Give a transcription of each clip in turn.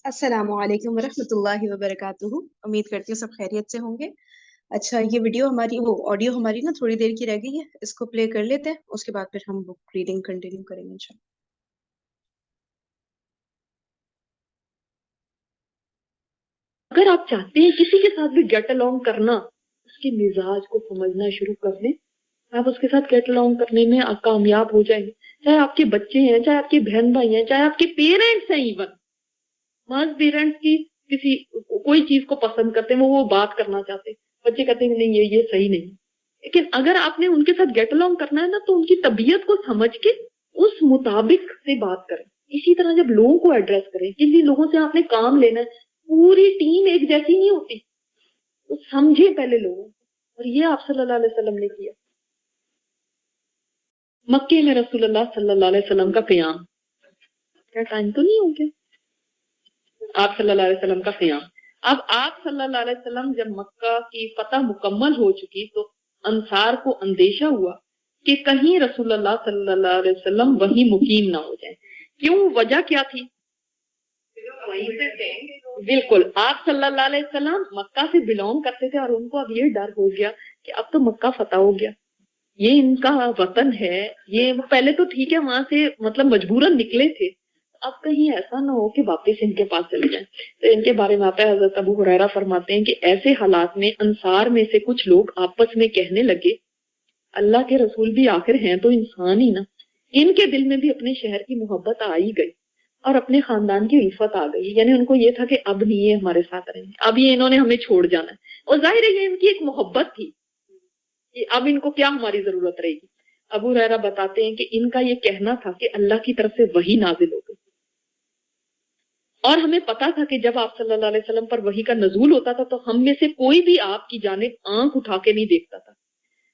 अस्सलामु अलैकुम वरहमतुल्लाहि वबरकातुहू। उम्मीद करती हूँ सब खैरियत से होंगे। अच्छा, ये वीडियो हमारी वो ऑडियो हमारी ना थोड़ी देर की रह गई है, इसको प्ले कर लेते हैं, उसके बाद फिर हम बुक रीडिंग कंटिन्यू करेंगे इंशाल्लाह। अगर आप चाहते हैं किसी के साथ भी गेट अलोंग करना, उसके मिजाज को समझना शुरू कर दें, आप उसके साथ गेट अलोंग करने में आप कामयाब हो जाएंगे। चाहे आपके बच्चे हैं, चाहे आपके बहन भाई हैं, चाहे आपके पेरेंट्स हैं, इवन मास पेरेंट्स की किसी कोई चीज को पसंद करते हैं, वो बात करना चाहते हैं, बच्चे कहते हैं नहीं ये सही नहीं। लेकिन अगर आपने उनके साथ गेट अलोंग करना है ना, तो उनकी तबीयत को समझ के उस मुताबिक से बात करें। इसी तरह जब लोगों को एड्रेस करें, किसी लोगों से आपने काम लेना है, पूरी टीम एक जैसी नहीं होती, तो समझे पहले लोगों को। और ये आप सल्लल्लाहु अलैहि वसल्लम ने किया। मक्के में रसूलुल्लाह सल्लल्लाहु अलैहि वसल्लम का क़याम, क्या टाइम तो नहीं हो गया? आप सल्लल्लाहु अलैहि वसल्लम का क़याम। अब आप सल्लल्लाहु अलैहि वसल्लम जब मक्का की फतह मुकम्मल हो चुकी, तो अंसार को अंदेशा हुआ कि कहीं रसूलुल्लाह सल्लल्लाहु अलैहि वसल्लम वहीं मुकीम ना हो जाए। क्यों, वजह क्या थी? बिल्कुल, आप सल्लल्लाहु अलैहि वसल्लम मक्का से बिलोंग करते थे और उनको अब ये डर हो गया कि अब तो मक्का फतह हो गया, ये इनका वतन है। ये पहले तो ठीक है वहां से मतलब मजबूरन निकले थे, अब कहीं ऐसा ना हो कि वापस इनके पास चले जाएं। तो इनके बारे में आता है, हजरत अबू हुरैरा फरमाते हैं कि ऐसे हालात में अंसार में से कुछ लोग आपस में कहने लगे, अल्लाह के रसूल भी आखिर हैं तो इंसान ही ना। इनके दिल में भी अपने शहर की मोहब्बत आ ही गई और अपने खानदान की उल्फत आ गई। यानी उनको ये था कि अब नहीं ये हमारे साथ रहेंगे, अब ये इन्होंने हमें छोड़ जाना है। और जाहिर है ये इनकी एक मोहब्बत थी कि अब इनको क्या हमारी जरूरत रहेगी। अबू हुरैरा बताते हैं कि इनका ये कहना था कि अल्लाह की तरफ से वही नाजिल हो गई, और हमें पता था कि जब आप सल्लल्लाहु अलैहि वसल्लम पर वही का नजूल होता था, तो हम में से कोई भी आपकी जानिब आंख उठा के नहीं देखता था।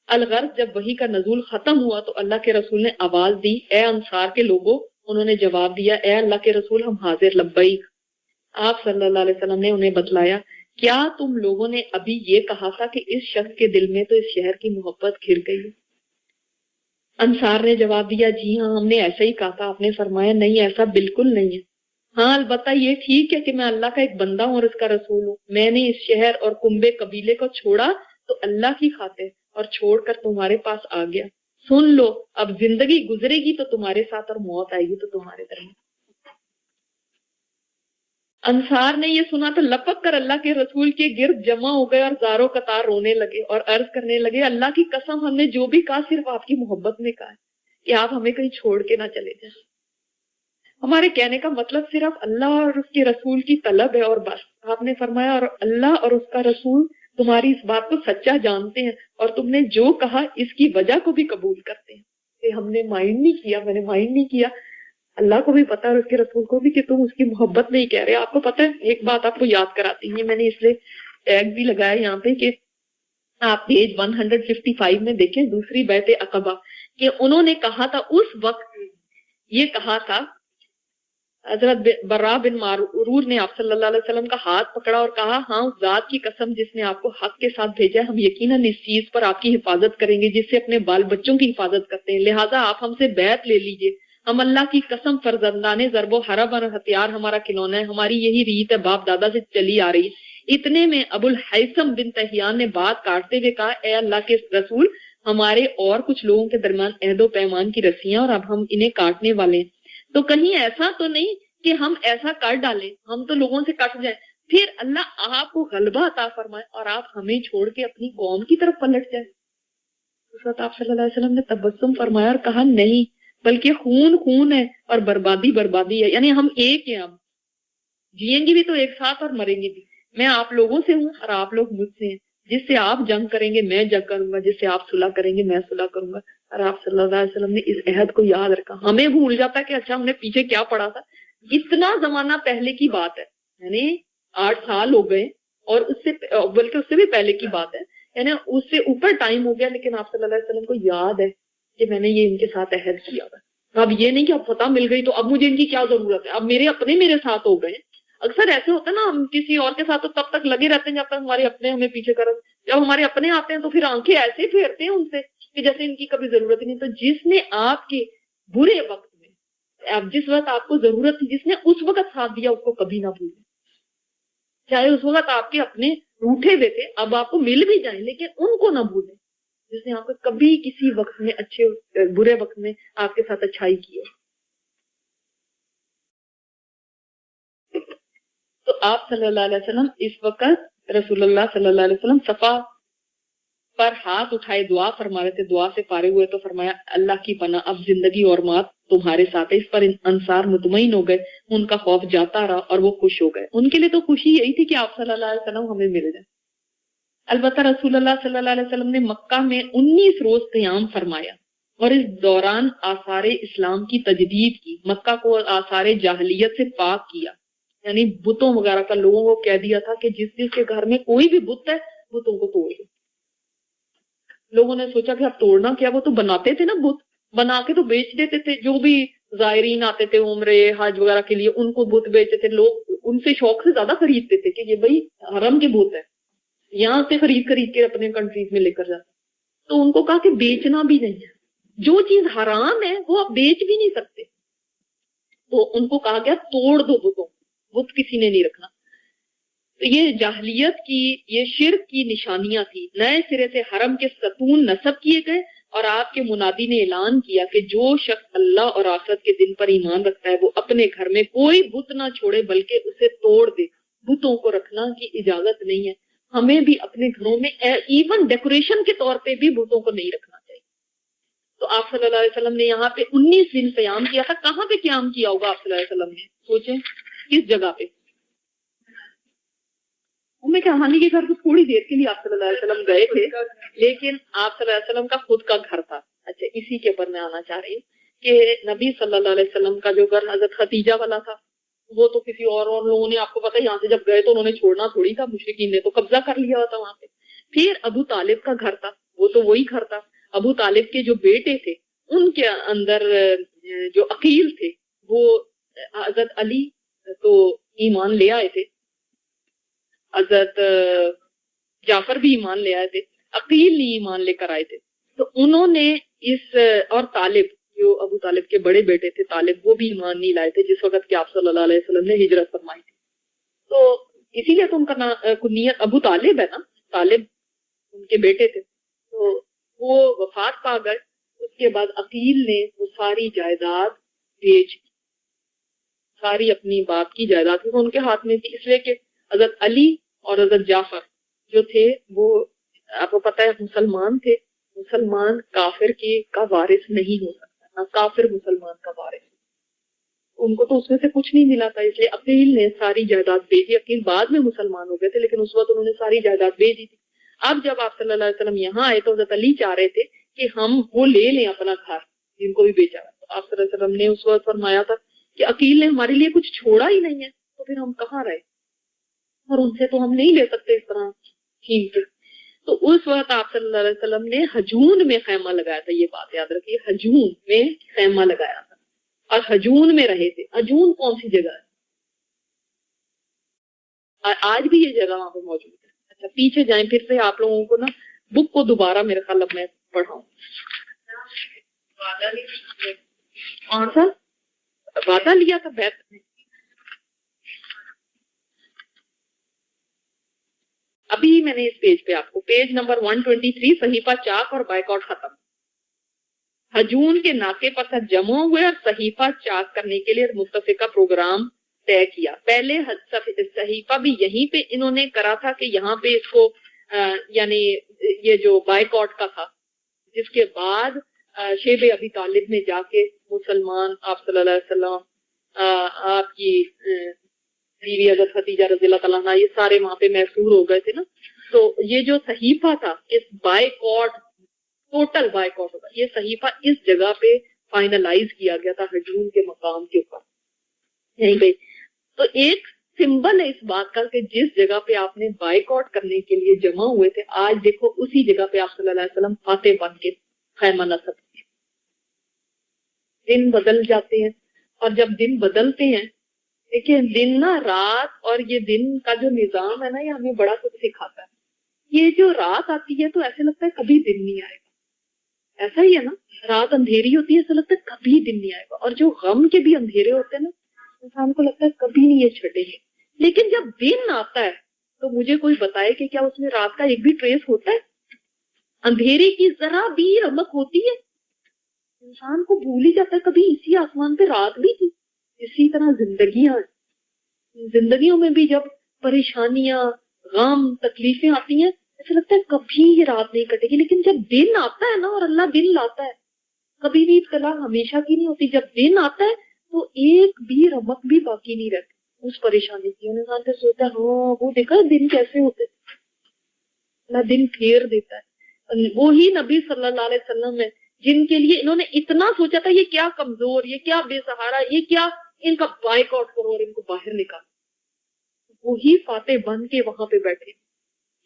अलगर्ज जब वही का नजूल खत्म हुआ, तो अल्लाह के रसूल ने आवाज दी, ए अंसार के लोगों। उन्होंने जवाब दिया, ए अल्लाह के रसूल, हम हाजिर लब्बैक। आप सल्लल्लाहु अलैहि वसल्लम ने उन्हें बतलाया, क्या तुम लोगों ने अभी ये कहा था कि इस शख्स के दिल में तो इस शहर की मोहब्बत घिर गई है? अंसार ने जवाब दिया, जी हाँ, हमने ऐसा ही कहा था। आपने फरमाया, नहीं, ऐसा बिल्कुल नहीं है। हाँ, अलबत्ता ये ठीक है कि मैं अल्लाह का एक बंदा हूँ और इसका रसूल हूँ। मैंने इस शहर और कुंबे कबीले को छोड़ा तो अल्लाह की खातिर, और छोड़कर तुम्हारे पास आ गया। सुन लो, अब जिंदगी गुजरेगी तो तुम्हारे साथ और मौत आएगी तो तुम्हारे दरमियान। अंसार ने ये सुना तो लपक कर अल्लाह के रसूल के गिर्द जमा हो गए और जारो कतार रोने लगे और अर्ज करने लगे, अल्लाह की कसम, हमने जो भी कहा सिर्फ आपकी मोहब्बत में कहा है कि आप हमें कहीं छोड़ के ना चले जाए। हमारे कहने का मतलब सिर्फ अल्लाह और उसके रसूल की तलब है और बस। आपने फरमाया, और अल्लाह और उसका रसूल तुम्हारी इस बात को सच्चा जानते हैं और तुमने जो कहा इसकी वजह को भी कबूल करते हैं। कि हमने माइंड नहीं किया, मैंने माइंड नहीं किया, अल्लाह को भी पता है और उसके रसूल को भी कि तुम उसकी मोहब्बत नहीं कह रहे। आपको पता है, एक बात आपको याद कराती है, मैंने इसलिए टैग भी लगाया यहाँ पे कि आप पेज 155 में देखें, दूसरी बैत अकबा, कि उन्होंने कहा था उस वक्त, ये कहा था, हजरत बर्रा बिन मारूर ने आप सल्लल्लाहु अलैहि वसल्लम का हाथ पकड़ा और कहा, हाँ, उस जात की कसम जिसने आपको हक के साथ भेजा है, हम यकीनन इस चीज पर आपकी हिफाजत करेंगे जिससे अपने बाल बच्चों की हिफाजत करते हैं। लिहाजा आप हमसे बैत ले लीजिए। हम अल्लाह की कसम फरजंदाने जरबो हरब और हथियार हमारा खिलौना है, हमारी यही रीत है, बाप दादा से चली आ रही। इतने में अबुल हैसम बिन तहियान ने बात काटते हुए कहा, ए अल्लाह के रसूल, हमारे और कुछ लोगों के दरमियान अहदो पैमान की रस्सियां और अब हम इन्हें काटने वाले हैं। तो कहीं ऐसा तो नहीं कि हम ऐसा कर डालें, हम तो लोगों से कट जाए, फिर अल्लाह आपको गलबा अता फरमाए और आप हमें छोड़ के अपनी कौम की तरफ पलट जाए। हज़रत आप सल्लल्लाहु अलैहि वसल्लम ने तबस्सुम फरमाया और कहा, नहीं, बल्कि खून खून है और बर्बादी बर्बादी है। यानी हम एक हैं, अब जिएंगे भी तो एक साथ और मरेंगे भी। मैं आप लोगों से हूँ और आप लोग मुझसे हैं। जिससे आप जंग करेंगे मैं जंग करूंगा, जिससे आप सुलह करेंगे मैं सुलह करूंगा। और आप सल्लल्लाहु अलैहि वसल्लम ने इस अहद को याद रखा। हमें भूल जाता है कि अच्छा हमने पीछे क्या पढ़ा था, इतना जमाना पहले की बात है, यानी 8 साल हो गए, और उससे बल्कि उससे भी पहले की बात है, यानी उससे ऊपर टाइम हो गया, लेकिन आप सल्लल्लाहु अलैहि वसल्लम को याद है कि मैंने ये इनके साथ अहद किया था। अब ये नहीं कि अब फतह मिल गई तो अब मुझे इनकी क्या जरूरत है, अब मेरे अपने मेरे साथ हो गए। अक्सर ऐसे होता है ना, हम किसी और के साथ तो तब तक लगे रहते हैं जब तक हमारे अपने हमें पीछे कर, जब हमारे अपने आते हैं तो फिर आंखें ऐसे फेरते हैं उनसे कि जैसे इनकी कभी जरूरत ही नहीं। तो जिसने आपके बुरे वक्त में اب جس وقت آپ کو ضرورت تھی، جس نے اس وقت ساتھ دیا، اس کو کبھی نہ بھولیں. چاہے اس وقت آپ کے اپنے روٹھے ہوئے تھے، اب آپ کو مل بھی جائیں، لیکن ان کو نہ بھولیں جس نے آپ کو کبھی کسی وقت میں اچھے برے وقت میں آپ کے ساتھ اچھائی کی ہے. تو آپ صلی اللہ علیہ وسلم اس وقت رسول اللہ صلی اللہ علیہ وسلم صفا پر ہاتھ اٹھائے دعا فرما رہے تھے. دعا سے فارغ ہوئے تو فرمایا اللہ کی پناہ، اب زندگی اور موت تمہارے ساتھ ہے. اس پر انصار مطمئن ہو گئے، ان کا خوف جاتا رہا اور وہ خوش ہو گئے. ان کے لیے تو خوشی یہی تھی کہ آپ صلی اللہ علیہ وسلم ہمیں مل جائیں. البتہ رسول اللہ صلی اللہ علیہ وسلم نے مکہ میں 19 روز قیام فرمایا اور اس دوران آثار اسلام کی تجدید کی. مکہ کو آثار جاہلیت سے پاک کیا، یعنی بتوں وغیرہ کا لوگوں کو کہہ دیا تھا کہ جس جس کے گھر میں کوئی بھی بت ہے بتوں کو توڑ دو. لوگوں نے سوچا کہ اب توڑنا کیا، وہ تو بناتے تھے نا، بت بنا کے تو بیچ دیتے تھے. جو بھی زائرین آتے تھے عمرے حج وغیرہ کے لیے، ان کو بت بیچتے تھے. لوگ ان سے شوق سے زیادہ خریدتے تھے کہ یہ بھائی حرم کے بت ہے، یہاں سے خرید کے اپنے کنٹریز میں لے کر جاتے. تو ان کو کہا کہ بیچنا بھی نہیں ہے، جو چیز حرام ہے وہ آپ بیچ بھی نہیں سکتے. تو ان کو کہا گیا توڑ دو بتوں، بت کسی نے نہیں رکھنا. تو یہ جاہلیت کی، یہ شرک کی نشانیاں تھی. نئے سرے سے حرم کے ستون نصب کیے گئے اور آپ کے منادی نے اعلان کیا کہ جو شخص اللہ اور آخرت کے دن پر ایمان رکھتا ہے وہ اپنے گھر میں کوئی بت نہ چھوڑے بلکہ اسے توڑ دے. بتوں کو رکھنا کی اجازت نہیں ہے. ہمیں بھی اپنے گھروں میں ایون ڈیکوریشن کے طور پہ بھی بتوں کو نہیں رکھنا چاہیے. تو آپ صلی اللہ علیہ وسلم نے یہاں پہ 19 دن قیام کیا تھا. کہاں پہ قیام کیا ہوگا آپ صلی اللہ علیہ وسلم نے؟ سوچیں کس جگہ پہ. میں کہانی کے گھر تو تھوڑی دیر کے لیے آپ صلی اللہ علیہ وسلم گئے تھے، لیکن آپ صلی اللہ علیہ وسلم کا خود کا گھر تھا. اچھا، اسی کے اوپر میں آنا چاہ رہی ہوں کہ نبی صلی اللہ علیہ وسلم کا جو گھر حضرت خدیجہ والا تھا، وہ تو کسی اور لوگوں نے، آپ کو پتا ہے یہاں سے جب گئے تو انہوں نے چھوڑنا تھوڑی تھا، مشرکین نے تو قبضہ کر لیا ہوتا وہاں پہ. پھر ابو طالب کا گھر تھا، وہ تو وہی گھر تھا. ابو طالب کے جو بیٹے تھے ان کے اندر جو عقیل تھے، وہ حضرت علی تو ایمان لے آئے تھے، حضرت جعفر بھی ایمان لے آئے تھے، عقیل نہیں ایمان لے کر آئے تھے. تو انہوں نے اس، اور طالب جو ابو طالب کے بڑے بیٹے تھے طالب، وہ بھی ایمان نہیں لائے تھے جس وقت کہ آپ صلی اللہ علیہ وسلم نے ہجرت فرمائی تھی. تو اسی لیے تو ان کا کنیت ابو طالب ہے نا، طالب ان کے بیٹے تھے. تو وہ وفات پا گئے. اس کے بعد عقیل نے وہ ساری جائیداد بیچ، ساری اپنی باپ کی جائیداد ان کے ہاتھ میں تھی، اس لیے کہ حضرت علی اور حضرت جعفر جو تھے وہ آپ کو پتا ہے مسلمان تھے. مسلمان کافر کا وارث نہیں ہو سکتا، نہ کافر مسلمان کا وارث. ان کو تو اس میں سے کچھ نہیں ملا تھا، اس لیے عقیل نے ساری جائیداد بیچی. عقیل بعد میں مسلمان ہو گئے تھے لیکن اس وقت انہوں نے ساری جائیداد بیچی تھی. اب جب آپ صلی اللہ علیہ وسلم یہاں آئے تو حضرت علی چاہ رہے تھے کہ ہم وہ لے لیں اپنا گھر جن کو بھی بیچا. تو آپ صلی اللہ علیہ وسلم نے اس وقت فرمایا تھا کہ عقیل نے ہمارے لیے کچھ چھوڑا ہی نہیں ہے تو پھر ہم کہاں رہے، اور ان سے تو ہم نہیں لے سکتے اس طرح چھین کے. تو اس وقت آپ صلی اللہ علیہ وسلم نے حجون میں خیمہ لگایا تھا. یہ بات یاد رکھیے، حجون میں خیمہ لگایا تھا اور حجون میں رہے تھے. حجون کون سی جگہ ہے؟ آج بھی یہ جگہ وہاں پہ موجود ہے. اچھا پیچھے جائیں پھر سے آپ لوگوں کو نا بک کو دوبارہ میرے خیال اب میں پڑھاؤں. کون سا وعدہ لیا تھا بیت میں؟ ابھی میں نے اس پیج پہ آپ کو پیج نمبر 123 صحیفہ چاک اور بائیکاٹ ختم. حجون کے ناکے پر سب جمع ہوئے اور صحیفہ چاک کرنے کے لیے متفقہ پروگرام طے کیا. پہلے صحیفہ بھی یہیں پہ انہوں نے کرا تھا کہ یہاں پہ اس کو یعنی یہ جو بائیکاٹ کا تھا، جس کے بعد شیب ابی طالب نے جا کے مسلمان آپ صلی اللہ علیہ وسلم آپ کی بیوی حضرت خدیجہ رضی اللہ تعالیٰ عنہ یہ سارے وہاں پہ محصور ہو گئے تھے نا. تو یہ جو صحیفہ تھا اس بائیکاٹ، ٹوٹل بائیکاٹ ہوگا، یہ صحیفہ اس جگہ پہ فائنلائز کیا گیا تھا حجون کے مقام کے اوپر یہیں پہ. تو ایک سمبل ہے اس بات کا کہ جس جگہ پہ آپ نے بائیکاٹ کرنے کے لیے جمع ہوئے تھے، آج دیکھو اسی جگہ پہ آپ صلی اللہ علیہ وسلم فاتح بن کے خیمہ نصب کیے. دن بدل جاتے ہیں، اور جب دن بدلتے ہیں دیکھیں دن نا رات، اور یہ دن کا جو نظام ہے نا یہ ہمیں بڑا کچھ سکھاتا ہے. یہ جو رات آتی ہے تو ایسے لگتا ہے کبھی دن نہیں آئے گا، ऐसा ही है ना, रात अंधेरी होती है, ऐसा लगता है कभी दिन नहीं आएगा, और जो गम के भी अंधेरे होते हैं ना, इंसान को लगता है कभी नहीं ये छटेंगे। लेकिन जब दिन आता है तो मुझे कोई बताए कि क्या उसमें रात का एक भी ट्रेस होता है? अंधेरे की जरा भी रमक होती है? इंसान को भूल ही जाता है कभी इसी आसमान पे रात भी थी। इसी तरह जिंदगियों में भी जब परेशानियां, गम, तकलीफें आती हैं, ऐसा लगता है कभी ये रात नहीं कटेगी। लेकिन जब दिन आता है ना, और अल्लाह दिन लाता है, कभी भी इब्तिला हमेशा की नहीं होती। जब दिन आता है तो एक भी रमक भी बाकी नहीं रहती उस परेशानी की। इंसान तो सोचता है हाँ वो देखा दिन कैसे होते, अल्लाह दिन फेर देता है। वो ही नबी सल्लल्लाहु अलैहि वसल्लम है जिनके लिए इन्होंने इतना सोचा था, ये क्या कमजोर, ये क्या बेसहारा, ये क्या, इनका बाइकआउट करो और इनको बाहर निकालो। वही फाते बन के वहां पे बैठे।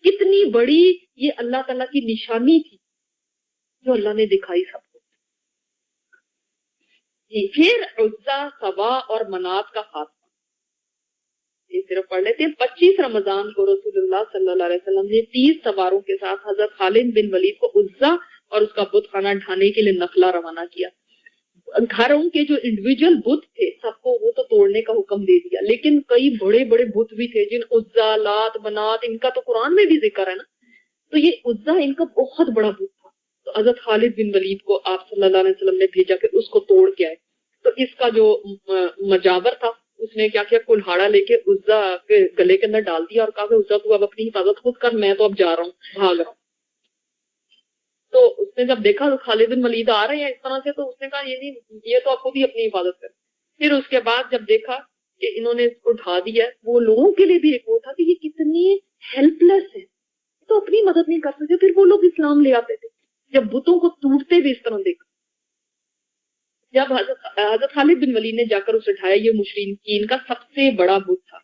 कितनी बड़ी ये अल्लाह ताला की निशानी थी जो अल्लाह ने दिखाई सबको। फिर उज्जा, सवा और मनात का खात्मा, ये सिर्फ पढ़ लेते हैं। 25 रमजान को रसूलुल्लाह सल्लल्लाहु अलैहि वसल्लम ने 30 सवारों के साथ हजरत खालिद बिन वलीद को उज्जा और उसका बुत खाना ढाने के लिए नखला रवाना किया। घरों के जो इंडिविजुअल बुत थे सबको वो तो तोड़ने का हुक्म दे दिया, लेकिन कई बड़े बड़े बुत भी थे जिन उज्जा, लात, मनात, इनका तो कुरान में भी जिक्र है ना। तो ये उज्जा इनका बहुत बड़ा बुत था। तो हजरत खालिद बिन वलीद को आप सल्लल्लाहु अलैहि वसल्लम ने भेजा कि उसको तोड़ के आए। तो इसका जो मजावर था उसने क्या किया, कुल्हाड़ा लेके उज्जा के गले के अंदर डाल दिया और कहा कि उज्जा तू अब अपनी हिफाजत खुद कर, मैं तो अब जा रहा हूँ, भाग रहा हूँ। तो उसने जब देखा तो खालिद बिन वलीद आ रहे हैं इस तरह से, तो उसने कहा ये नहीं, ये तो आप खुद ही अपनी हिफाजत कर। फिर उसके बाद जब देखा कि इन्होंने इसको ढा दिया, वो लोगों के लिए भी एक वो था कि ये कितने हेल्पलेस है, तो अपनी मदद नहीं कर सकते। फिर वो लोग इस्लाम ले आते थे जब बुतों को टूटते भी इस तरह देखा। जब हजरत खालिद बिन वलीद ने जाकर उसे उठाया, ये मुशरिकीन का सबसे बड़ा बुत था।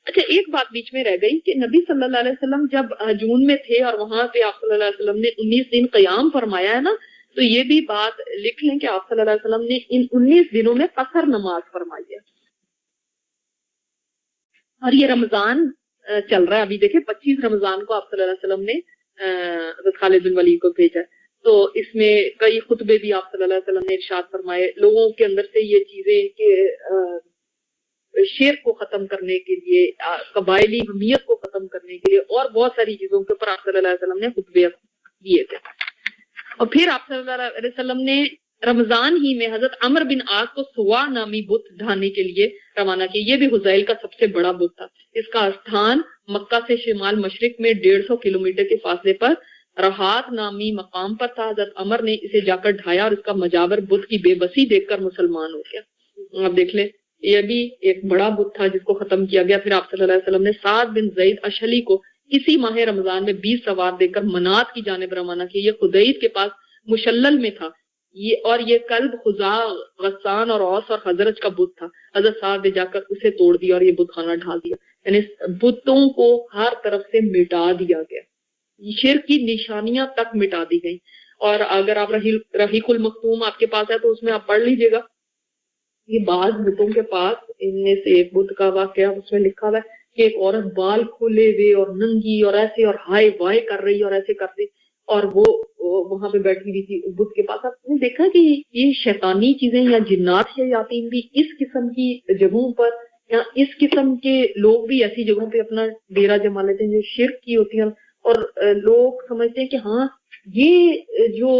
अच्छा, एक बात बीच में रह गई कि नबी सल्लल्लाहु अलैहि वसल्लम जब जून में थे और वहां पे आप सल्लल्लाहु अलैहि वसल्लम ने 19 दिन क़याम फरमाया है ना, तो ये भी बात लिख लें कि आप सल्लल्लाहु अलैहि वसल्लम ने इन 19 दिनों में कसर नमाज फरमाई है। और ये रमजान चल रहा है अभी, देखे 25 रमजान को आप सल्लल्लाहु अलैहि वसल्लम ने खालिद बिन वलीद को भेजा। तो इसमें कई खुतबे भी आप सल्लल्लाहु अलैहि वसल्लम ने इरशाद फरमाए, लोगों के अंदर से ये चीजें के शेर को खत्म करने के लिए, कबायली हमियत को खत्म करने के लिए और बहुत सारी चीजों के ऊपर आप सल्लल्लाहु अलैहि वसल्लम ने खुतबे दिए थे। और फिर आप सल्लल्लाहु अलैहि वसल्लम ने रमजान ही में हजरत अमर बिन आस को सुवा नामी बुत ढाने के लिए रवाना किया। ये भी हुजैल का सबसे बड़ा बुत था। इसका स्थान मक्का से शिमाल मशरिक में 150 किलोमीटर के फासले पर रहात नामी मकाम पर था। हजरत अमर ने इसे जाकर ढाया और इसका मजावर बुत की बेबसी देखकर मुसलमान हो गया। आप देख ले, ये भी एक बड़ा बुत था जिसको खत्म किया गया। फिर आप सल्लल्लाहु अलैहि वसल्लम ने साद बिन ज़ैद अशली को इसी माह रमजान में 20 सवार देकर मनात की जानिब रवाना किया। ये खुदैद के पास मुशल्लल में था। ये और ये कल्ब, खुजा, गस्सान और औस और हजरत का बुत था। हजरत साद ने जाकर उसे तोड़ दिया और ये बुत खाना ढा दिया। यानी बुतों को हर तरफ से मिटा दिया गया, शिर्क की निशानियां तक मिटा दी गई। और अगर आप रहीकुल मखतूम आपके पास है तो उसमें आप पढ़ लीजिएगा, ये बाज बुतों के पास इनमें से एक बुत का वाकया उसमें लिखा हुआ है कि एक औरत बाल खोले हुए और नंगी और ऐसे और हाय वाय कर रही और ऐसे कर रही, और वो वहां पे बैठी हुई थी बुत के पास। आपने देखा कि ये शैतानी चीजें या जिन्नात शयातीन भी इस किस्म की जगहों पर या इस किस्म के लोग भी ऐसी जगहों पे अपना डेरा जमा लेते हैं जो शिर्क की होती है। और लोग समझते हैं कि हाँ ये जो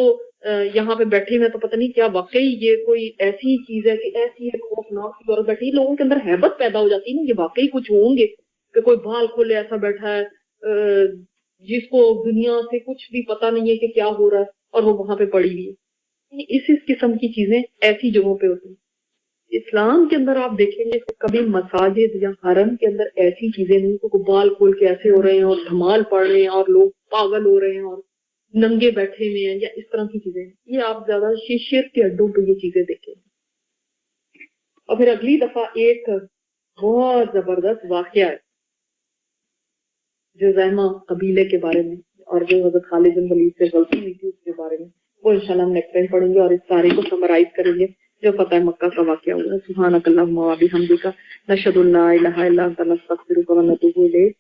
यहाँ पे बैठे हुए तो पता नहीं क्या वाकई ये कोई ऐसी चीज है कि ऐसी एक खौफनाक औरत बैठी, लोगों के अंदर हैबत पैदा हो जाती है ना, ये वाकई कुछ होंगे कि कोई बाल खोले ऐसा बैठा है जिसको दुनिया से कुछ भी पता नहीं है कि क्या हो रहा है और वो वहां पे पड़ी हुई है। इस किस्म की चीजें ऐसी जगहों पे होती है। इस्लाम के अंदर आप देखेंगे कभी मसाजिद या हरम के अंदर ऐसी चीजें नहीं, तो बाल खोल के ऐसे हो रहे हैं और धमाल पड़ रहे हैं और लोग पागल हो रहे हैं और नंगे बैठे हुए हैं या इस तरह की चीजें, ये आप ज्यादा शिर्क के अड्डों पे ये चीजें देखेंगे। और फिर अगली दफा एक बहुत जबरदस्त वाकया है जुज़ैमा कबीले के बारे में और जो हज़रत खालिद बिन वलीद से गलती हुई थी उसके बारे में, वो इंशाल्लाह हम नेक्स्ट टाइम पढ़ेंगे और इस सारे को समराइज करेंगे जो फतह मक्का का वाकया हुआ। सुब्हानकल्लाहुम्मा व बिहम्दिका नशहदु अल्ला इलाहा इल्ला अंता नस्तगफिरुका व नतूबु इलैक।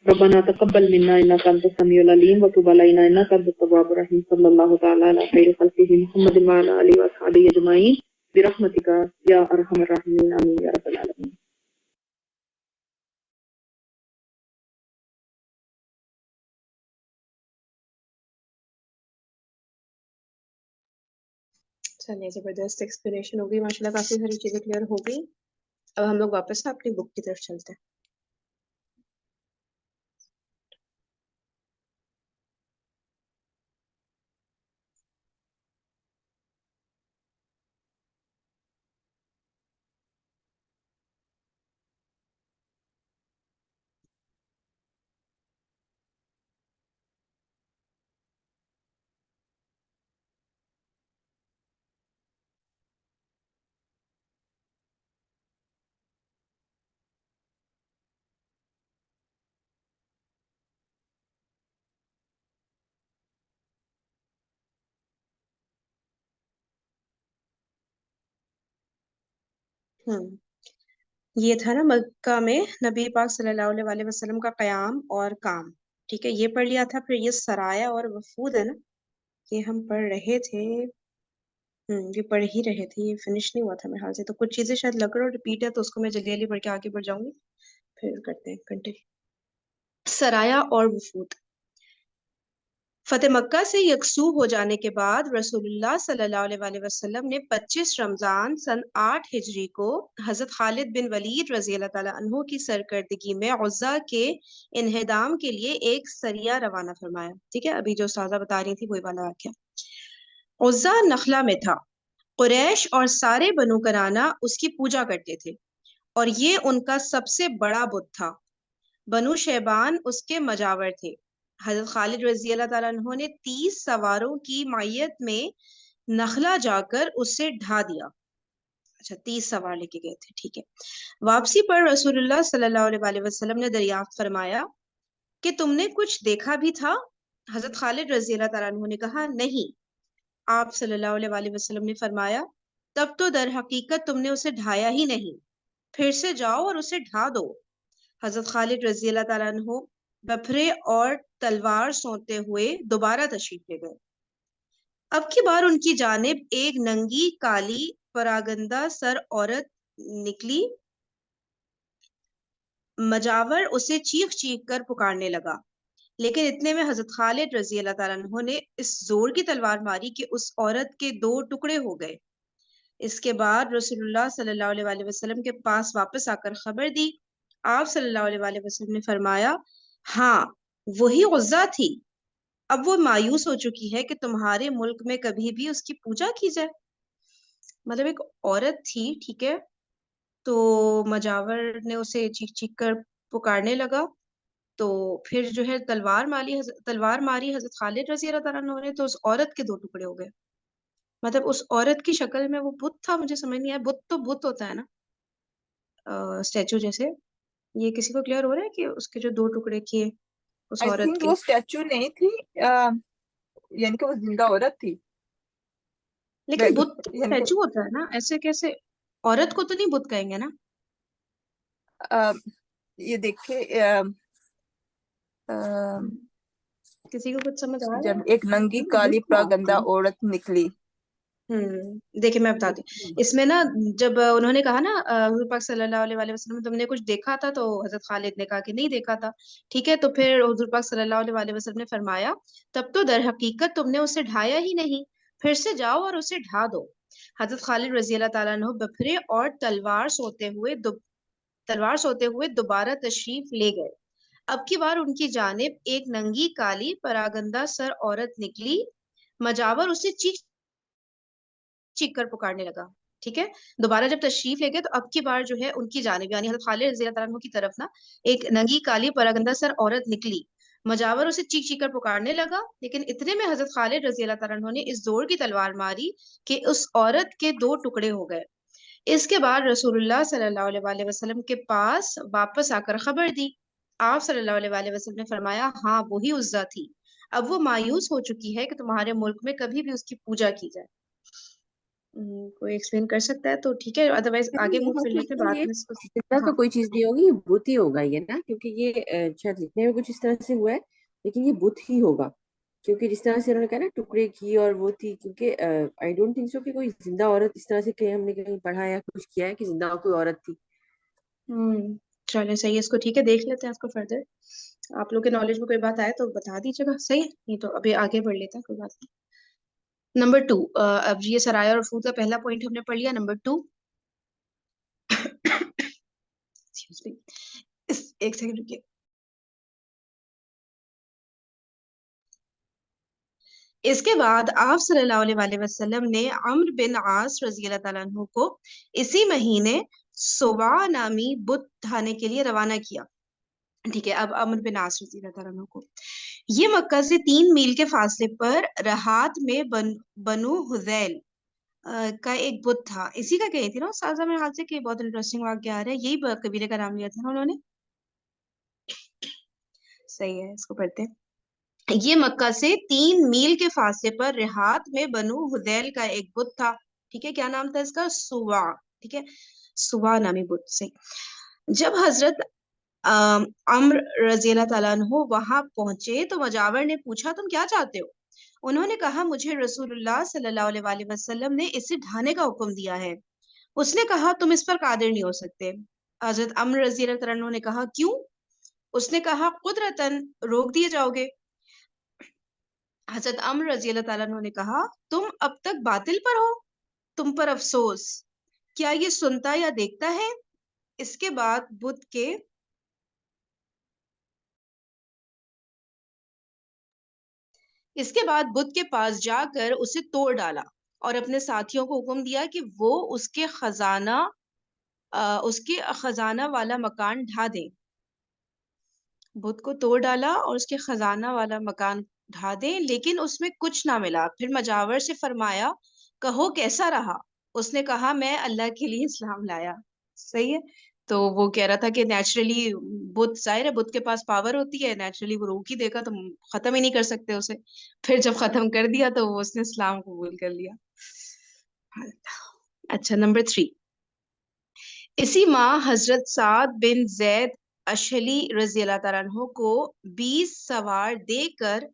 ربنا تقبل منا انك انت السميع العليم وتب علينا انك انت التواب الرحيم صلى الله تعالى على خير خلقه محمد وعلى اله واصحابه اجمعين برحمتك يا ارحم الراحمين امين يا رب العالمين. चलिए, जबरदस्त एक्सप्लेनेशन हो गई माशाल्लाह, काफी सारी चीजें क्लियर हो गई। अब हम लोग वापस अपनी बुक की तरफ चलते हैं। ये था ना मक्का में नबी पाक सल्लल्लाहु अलैहि वसल्लम का क़याम और काम। ठीक है, ये पढ़ लिया था। फिर ये सराया और वफूद है ना, ये हम पढ़ रहे थे। ये पढ़ ही रहे थे, ये फिनिश नहीं हुआ था मेरे ख्याल से। तो कुछ चीजें शायद लग रहा है रिपीट है, तो उसको मैं जल्दी जल्दी पढ़ के आगे बढ़ जाऊंगी, फिर करते हैं कंटिन्यू। सराया और वफूद। फतेह मक्का से यकसू हो जाने के बाद रसूलुल्लाह सल्लल्लाहु अलैहि वसल्लम ने 25 रमजान सन 8 हिजरी को हजरत खालिद बिन वलीद रजी अल्लाह ताला अन्हु की सरकर्दगी में उज़्ज़ा के इन्हेदाम के लिए एक सरिया रवाना फरमाया। ठीक है, अभी जो साजा बता रही थी वही वाला वाक्य। उज़्ज़ा नखला में था। कुरैश और सारे बनु कराना उसकी पूजा करते थे और ये उनका सबसे बड़ा बुत था। बनु शैबान उसके मजावर थे। हजरत खालिद रजी अल्लाह ताला अन्हु ने 30 सवारों की मायत में नखला जाकर उससे ढा दिया। अच्छा, 30 सवार लेके गए थे। ठीक है, वापसी पर रसूलुल्लाह सल्लल्लाहु अलैहि वसल्लम ने दरियाफ्त फरमाया कि तुमने कुछ देखा भी था? हजरत खालिद रजी अल्लाह ताला अन्हु ने कहा, नहीं। आप सल्लल्लाहु अलैहि वसल्लम ने फरमाया, तब तो दर हकीकत तुमने उसे ढाया ही नहीं, फिर से जाओ और उसे ढा दो। हजरत खालिद रजी अल्लाह ताला अन्हु बफरे और तलवार सोते हुए दोबारा तशरीफ ले गए। अब की बार उनकी जानिब एक नंगी काली परागंदा सर औरत निकली। मजावर उसे चीख चीख कर पुकारने लगा, लेकिन इतने में हजरत खालिद रजी अल्लाह ताला अन्हु ने इस जोर की तलवार मारी कि उस औरत के 2 टुकड़े हो गए। इसके बाद रसूलुल्लाह सल्लल्लाहु अलैहि वसल्लम के पास वापस आकर खबर दी। आप सल्लल्लाहु अलैहि वसल्लम ने फरमाया, हाँ, वही उज़्ज़ा थी। अब वो मायूस हो चुकी है कि तुम्हारे मुल्क में कभी भी उसकी पूजा की जाए। मतलब एक औरत थी, ठीक है, तो मजावर ने उसे चीख चीख कर पुकारने लगा। तो फिर जो है तलवार मारी हजरत खालिद रजी अल्लाह तआला अन्हु ने, तो उस औरत के 2 टुकड़े हो गए। मतलब उस औरत की शक्ल में वो बुत था, मुझे समझ नहीं आया। बुत तो बुत होता है ना, स्टैचू जैसे। ये किसी को क्लियर हो रहा है कि उसके जो 2 टुकड़े किए उस आई औरत थिंक के? वो स्टैचू नहीं थी, यानी कि वो जिंदा औरत थी। लेकिन बुत तो यानी कि स्टैचू होता है ना, ऐसे कैसे? औरत को तो नहीं बुत कहेंगे ना। ये देखे, किसी को कुछ समझ आ रहा जब है? एक नंगी नहीं, बुत काली तो आती प्रागंदा है। औरत निकली। देखिए मैं बताती हूँ इसमें ना। जब उन्होंने कहा ना हुजूर पाक सल्लल्लाहु अलैहि वसल्लम, तुमने कुछ देखा था? तो हजरत खालिद ने कहा कि नहीं देखा था। ठीक है, तो फिर हुजूर पाक सल्लल्लाहु अलैहि वसल्लम ने फरमाया, तब तो दर हकीकत तुमने उसे ढाया ही नहीं, फिर से जाओ और उसे ढा दो। हजरत खालिद रजी अल्लाह ताला अन्हु बफरे और तलवार सोते हुए दोबारा तशरीफ ले गए। अब की बार उनकी जानिब एक नंगी काली परागंदा सर औरत निकली। मजावर उसे चीख चीख कर पुकारने लगा। ठीक है, दोबारा जब तशरीफ ले गए तो अब की बार जो है उनकी जानिब यानी हज़रत खालिद रज़ी अल्लाह अन्हु की तरफ ना एक नंगी काली परगंदा सर औरत निकली। मजावर उसे चीख चीख कर पुकारने लगा, लेकिन इतने में हज़रत खालिद रज़ी अल्लाह अन्हु ने इस जोर की तलवार मारी कि उस औरत के 2 टुकड़े हो गए। इसके बाद रसूलुल्लाह सल्लल्लाहु अलैहि वसल्लम के पास वापस आकर खबर दी। आप सल्लल्लाहु अलैहि वसल्लम ने फरमाया, हाँ, वही उज़्ज़ा थी। अब वो मायूस हो चुकी है कि तुम्हारे मुल्क में कभी भी उसकी पूजा की जाए। कोई एक्सप्लेन कर सकता है तो ठीक है, अदरवाइज आगे मूव कर लेते हैं, बाद ये में इसको। जिंदा तो हाँ कोई चीज नहीं होगी, ये बुत ही होगा ये ना, क्योंकि ये शायद लिखने में कुछ इस तरह से हुआ है, लेकिन ये बुत ही होगा, क्योंकि जिस तरह से उन्होंने कहा ना टुकड़े की और वो थी, क्योंकि आई डोंट थिंक सो कि कोई जिंदा औरत इस तरह से कहीं हमने कहीं पढ़ा या कुछ किया है कि जिंदा कोई औरत थी। चलो सही है, इसको ठीक है, देख लेते हैं इसको फर्दर। आप लोग के नॉलेज में कोई बात आए तो बता दीजिएगा, सही है, नहीं तो अभी आगे बढ़ लेते हैं, कोई बात नहीं। नंबर 2, अब ये सराया और फूद का पहला पॉइंट हमने पढ़ लिया। नंबर 2 एक सेकंड रुकिए। इसके बाद आप सल्लल्लाहु अलैहि वसल्लम ने अम्र बिन आस रजी अल्लाह तआला अन्हु को इसी महीने सुवा नामी बुत ढाने के लिए रवाना किया। ठीक है, अब अम्र बिन आस रजी अल्लाह तआला अन्हु को, ये मक्का से 3 मील के फासले पर रहात में बनु हुदैल का एक बुत था। इसी का कही थी ना साजा में हाथ से कि बहुत इंटरेस्टिंग वाकया आ रहा है, यही कबीले का नाम लिया था ना उन्होंने। सही है, इसको पढ़ते हैं। ये मक्का से 3 मील के फासले पर रिहात में बनु हुदैल का एक बुत था। ठीक है, क्या नाम था इसका? सुवा। ठीक है, सुवा नामी बुत। सही। जब हजरत अम्र रजी अल्लाह तआला अन्हु वहां पहुंचे तो मजावर ने पूछा, तुम क्या चाहते हो? उन्होंने कहा, मुझे रसूलुल्लाह सल्लल्लाहु अलैहि वसल्लम ने इसे ढाने का हुक्म दिया है। उसने कहा, तुम इस पर कादिर नहीं हो सकते। हजरत अम्र रजी अल्लाह तआला अन्हु ने कहा, क्यों? उसने कहा, कुदरतन रोक दिए जाओगे। हजरत अम्र रजी अल्लाह तआला अन्हु ने कहा, तुम अब तक बातिल पर हो, तुम पर अफसोस, क्या ये सुनता या देखता है? इसके बाद बुत के बुत के पास जाकर उसे तोड़ डाला और अपने साथियों को हुक्म दिया कि वो उसके खजाना वाला मकान ढा दें। बुत को तोड़ डाला और उसके खजाना वाला मकान ढा दें, लेकिन उसमें कुछ ना मिला। फिर मजावर से फरमाया, कहो कैसा रहा? उसने कहा, मैं अल्लाह के लिए इस्लाम लाया। सही है। तो वो कह रहा था कि नेचुरली बुत, जाहिर है बुत के पास पावर होती है, नेचुरली वो रोक ही देगा, तो खत्म ही नहीं कर सकते उसे। फिर जब खत्म कर दिया तो वो उसने इस्लाम कबूल कर लिया। अच्छा, नंबर 3, इसी माह हजरत साद बिन जैद अशली रजी अल्लाह तआला अन्हु को 20 सवार देकर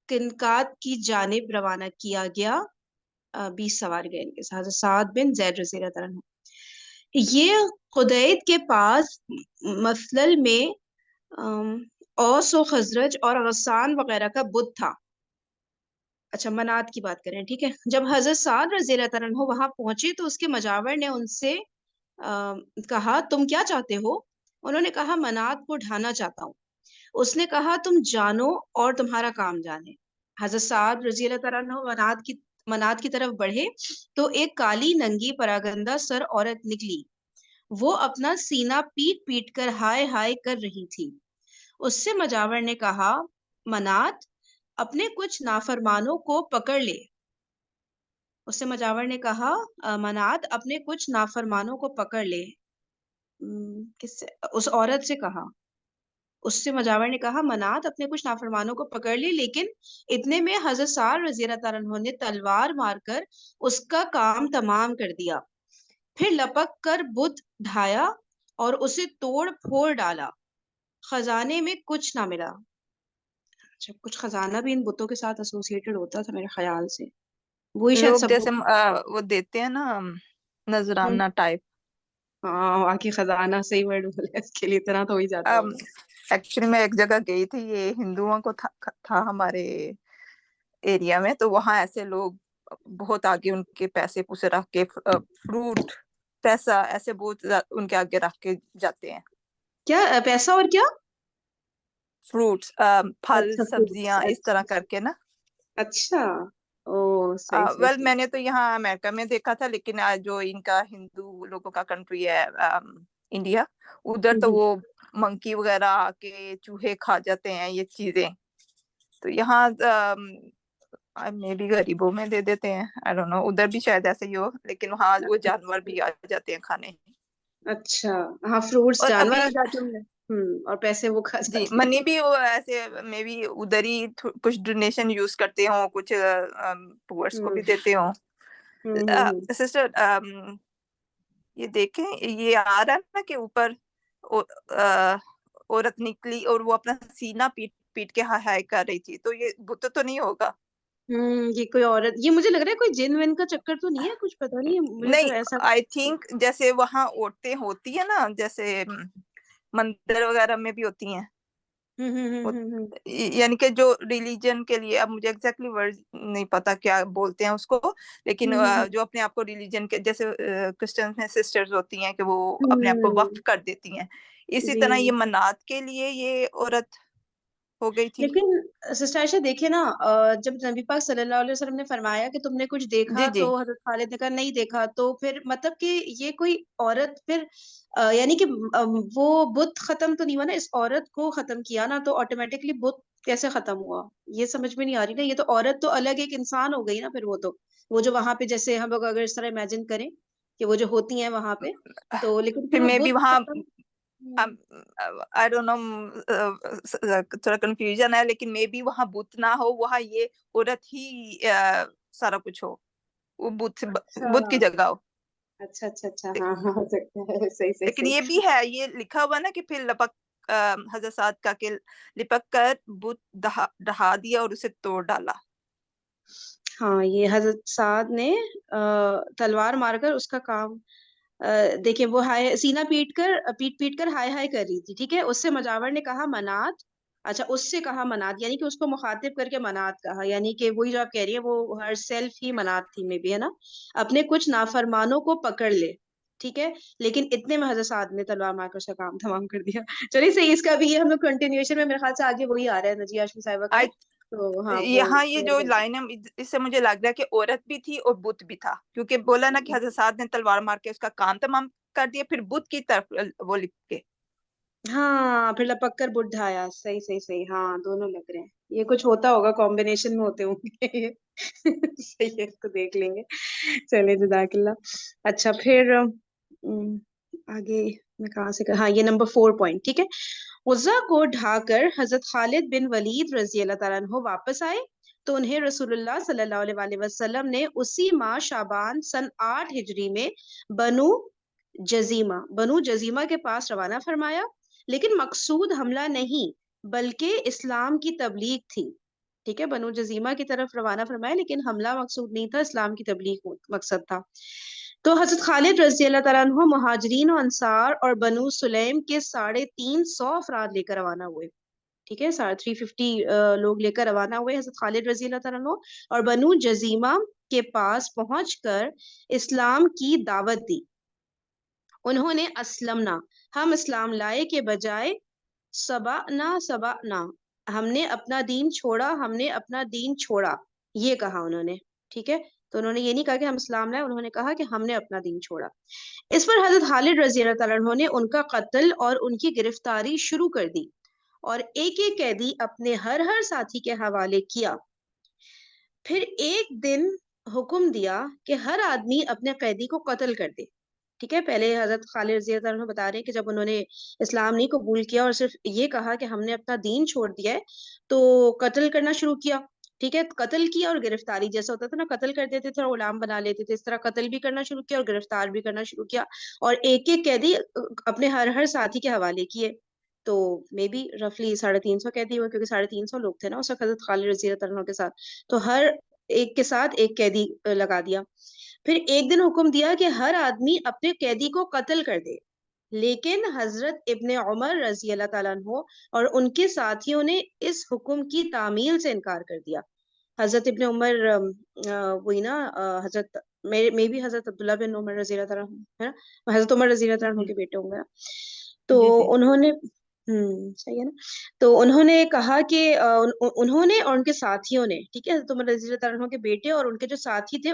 किनकात की जानिब रवाना किया गया। 20 सवार गए इनके साथ, हजरत साद बिन जैद रजी अल्लाह तआला अन्हु। ये खुदैद के पास मसलल में औस व खजरज और गस्सान वगैरह का बुत था। अच्छा, मनात की बात करें, ठीक है। जब हजरत साद रजी अल्लाह तआला अन्हु वहां पहुंचे तो उसके मजावर ने उनसे कहा, तुम क्या चाहते हो? उन्होंने कहा, मनात को ढाना चाहता हूँ। उसने कहा, तुम जानो और तुम्हारा काम जाने। हजरत साद रजी अल्लाह तआला अन्हु मनात की तरफ बढ़े तो एक काली नंगी परागंदा सर औरत निकली। वो अपना सीना पीट पीट कर हाय हाय कर रही थी। उससे मजावर ने कहा, मनात अपने कुछ नाफरमानों को पकड़ ले। उससे मजावर ने कहा, मनात अपने कुछ नाफरमानों को पकड़ ले। किससे? उस औरत से कहा। उससे मजावर ने कहा, मनात अपने कुछ नाफरमानों को पकड़ ले। लेकिन इतने में हजरत सार रजी अल्लाह तआला अन्हु ने तलवार मारकर उसका काम तमाम कर दिया। फिर लपक कर बुत ढाया और उसे तोड़ फोड़ डाला। खजाने में कुछ ना मिला। अच्छा, कुछ खजाना भी इन बुतों के साथ एसोसिएटेड होता था मेरे ख्याल से, वही शायद लोग सब जैसे वो देते हैं ना हम्म, नजराना टाइप। हाँ, बाकी खजाना सही वर्ड बोले, इसके लिए इतना तो हो ही जाता होगा। एक्चुअली मैं एक जगह गई थी, ये हिंदुओं को था हमारे एरिया में, तो वहां ऐसे लोग बहुत आगे उनके पैसे पूसे रख के फ्रूट पैसा ऐसे बहुत उनके आगे रख के जाते हैं। क्या पैसा और क्या? फ्रूट्स, फल अच्छा, फ्रूट्स, सब्जियां इस तरह अच्छा करके ना। अच्छा। ओ, सही सही वेल सही। मैंने तो यहाँ अमेरिका में देखा था, लेकिन आज जो इनका हिंदू लोगों का कंट्री है इंडिया, उधर तो हम्म, वो मंकी वगैरह आके चूहे खा जाते हैं ये चीजें। तो यहाँ मे भी गरीबों में दे देते हैं, आई डोंट नो, उधर भी शायद ऐसे ही हो, लेकिन वहाँ वो जानवर भी आ जाते हैं खाने। अच्छा, हाँ, फ्रूट्स और जानवर आ अभी जाते होंगे। और पैसे वो खा जी जाते हैं। मनी भी वो ऐसे मे बी उधर ही कुछ डोनेशन यूज करते हो, कुछ पुअर्स को हम्म भी देते हो। सिस्टर ये देखें, ये आ रहा है ना कि ऊपर औरत निकली और वो अपना सीना पीट पीट के हाय हाय कर रही थी, तो ये बुत तो नहीं होगा? ये कोई औरत, ये मुझे लग रहा है कोई जिन विन का चक्कर तो नहीं है, कुछ पता नहीं है मुझे तो नहीं, ऐसा। आई थिंक जैसे वहां औरतें होती है ना, जैसे मंदिर वगैरह में भी होती हैं, यानी कि जो रिलीजन के लिए, अब मुझे एग्जैक्टली वर्ड नहीं पता क्या बोलते हैं उसको, लेकिन जो अपने आप को रिलीजन के, जैसे क्रिश्चियन में सिस्टर्स होती हैं कि वो अपने आप को वक्फ कर देती हैं, इसी तरह ये जी मन्नात के लिए ये औरत हो गई थी। लेकिन सिस्टर आयशा देखिए ना, जब नबी पाक सल्लल्लाहु अलैहि वसल्लम ने फरमाया कि तुमने कुछ देखा, जी जी। तो हजरत खालिद ने कहा नहीं देखा, तो फिर मतलब कि ये कोई औरत फिर यानी कि वो बुत खत्म तो नहीं हुआ ना, इस औरत को खत्म किया ना, तो ऑटोमेटिकली बुत कैसे खत्म हुआ, ये समझ में नहीं आ रही ना। ये तो औरत तो अलग एक इंसान हो गई ना फिर, वो जो वहां पे, जैसे हम लोग अगर इस तरह इमेजिन करें कि वो जो होती हैं वहां पे, तो लेकिन फिर फिर वो मे बी बुत वहां, खत्म। आई डोंट नो, थोड़ा कंफ्यूजन है, लेकिन मे बी वहां बुत ना हो, वहां ये औरत ही सारा कुछ हो, वो अच्छा बुत की जगह हो। अच्छा अच्छा अच्छा, हाँ हाँ, हो सकता है, सही सही लेकिन ये सही। भी है, ये लिखा हुआ ना कि फिर हजरत साद का कि लिपक कर बुत ढहा दिया और उसे तोड़ डाला। हाँ, ये हजरत साद ने तलवार मारकर उसका काम, देखिए वो हाय सीना पीट पीट कर हाय हाय कर रही थी, ठीक है, उससे मजावर ने कहा मनात, अच्छा उससे कहा मनात, यानी कि उसको मुखातिब करके मनात कहा, यानी कि वही जो आप कह रही है, वो हर सेल्फ ही मनात थी में भी, है ना, अपने कुछ नाफरमानों को पकड़ ले, ठीक है। लेकिन इतने में हजरत साद ने तलवार मारकर उसका काम तमाम कर दिया। चलिए सही, इसका भी ये हम लोग कंटिन्यूएशन में, मेरे ख्याल से आगे वही आ रहा है नजिया हाशमी साहिबा का, आई तो हाँ वो यहाँ ये शेयर जो कर दो। लाइन है, इससे मुझे लग रहा है कि औरत भी थी और बुत भी था, क्योंकि बोला ना कि हजरत साद ने तलवार मार के उसका काम तमाम कर दिया, फिर बुत की तरफ वो लिप के। हाँ, फिर लपक कर बुढ़ा आया, सही सही सही, हाँ दोनों लग रहे हैं, ये कुछ होता होगा, कॉम्बिनेशन में होते होंगे ये। सही है, इसको देख लेंगे। चलिए जज़ाकल्लाह। अच्छा फिर आगे मैं कहाँ से हाँ, ये नंबर 4 पॉइंट, ठीक है। उज़्ज़ा को ढाकर हजरत खालिद बिन वलीद रजी अल्लाह तआला अन्हु वापस आए, तो उन्हें रसूलुल्लाह सल्लल्लाहु अलैहि वसल्लम ने उसी माह शाबान सन 8 हिजरी में बनु बनु जजीमा के पास रवाना फरमाया, लेकिन मकसूद हमला नहीं बल्कि इस्लाम की तबलीग थी, ठीक है, बनु जजीमा की तरफ रवाना फरमाया, लेकिन हमला मकसूद नहीं था, इस्लाम की तबलीग मकसद था। तो हजरत खालिद रजी अल्लाह तआला अन्हु मुहाजिरीन और अंसार और बनु सुलैम के 350 अफराद लेकर रवाना हुए, ठीक है, 350 लोग लेकर रवाना हुए हजरत खालिद रजी अल्लाह तआला अन्हु, और बनु जजीमा के पास पहुंचकर इस्लाम की दावत दी। उन्होंने असलमना, हम इस्लाम लाए के बजाय सबा ना, हमने अपना दीन छोड़ा, हमने अपना दीन छोड़ा, ये कहा उन्होंने, ठीक है। तो उन्होंने ये नहीं कहा कि हम इस्लाम लाए, उन्होंने कहा कि हमने अपना दीन छोड़ा। इस पर हजरत खालिद रजी अल्लाह तआला अन्हु ने उनका कत्ल और उनकी गिरफ्तारी शुरू कर दी, और एक एक कैदी अपने हर हर साथी के हवाले किया। फिर एक दिन हुक्म दिया कि हर आदमी अपने कैदी को कत्ल कर दे, ठीक है। पहले हजरत खालिद रजी अल्लाह अन्हु बता रहे हैं कि जब उन्होंने इस्लाम नहीं कबूल किया और सिर्फ ये कहा कि हमने अपना दीन छोड़ दिया है, तो कत्ल करना शुरू किया, ठीक है। कत्ल किया और गिरफ्तारी, जैसा होता था ना, कत्ल कर देते थे और गुलाम बना लेते थे, इस तरह कत्ल भी करना शुरू किया और गिरफ्तार भी करना शुरू किया, और एक एक कैदी अपने हर हर साथी के हवाले किए। तो मे बी रफली 350 कैदी हुए, क्योंकि 350 लोग थे ना उस वक्त हजरत खालिद रजी अल्लाह अन्हु के साथ, तो हर एक के साथ एक कैदी लगा दिया। फिर एक दिन हुक्म दिया कि हर आदमी अपने कैदी को कत्ल कर दे, लेकिन हजरत इब्ने उमर रजी अल्लाह ताला अन्हु और उनके साथियों ने इस हुक्म की तामील से इनकार कर दिया। हजरत इब्ने उमर वही ना, हजरत मे भी हजरत अब्दुल्ला बिन उमर रजी अल्लाह ताला अन्हु, है ना, हजरत उमर रजी अल्लाह ताला अन्हु जी के बेटे होंगे ना। तो जी जी। उन्होंने सही है ना, तो उन्होंने कहा कि उन्होंने और उनके साथियों ने, ठीक है, हजरत उमर रजी अल्लाह ताला अन्हु के बेटे और उनके जो साथी थे,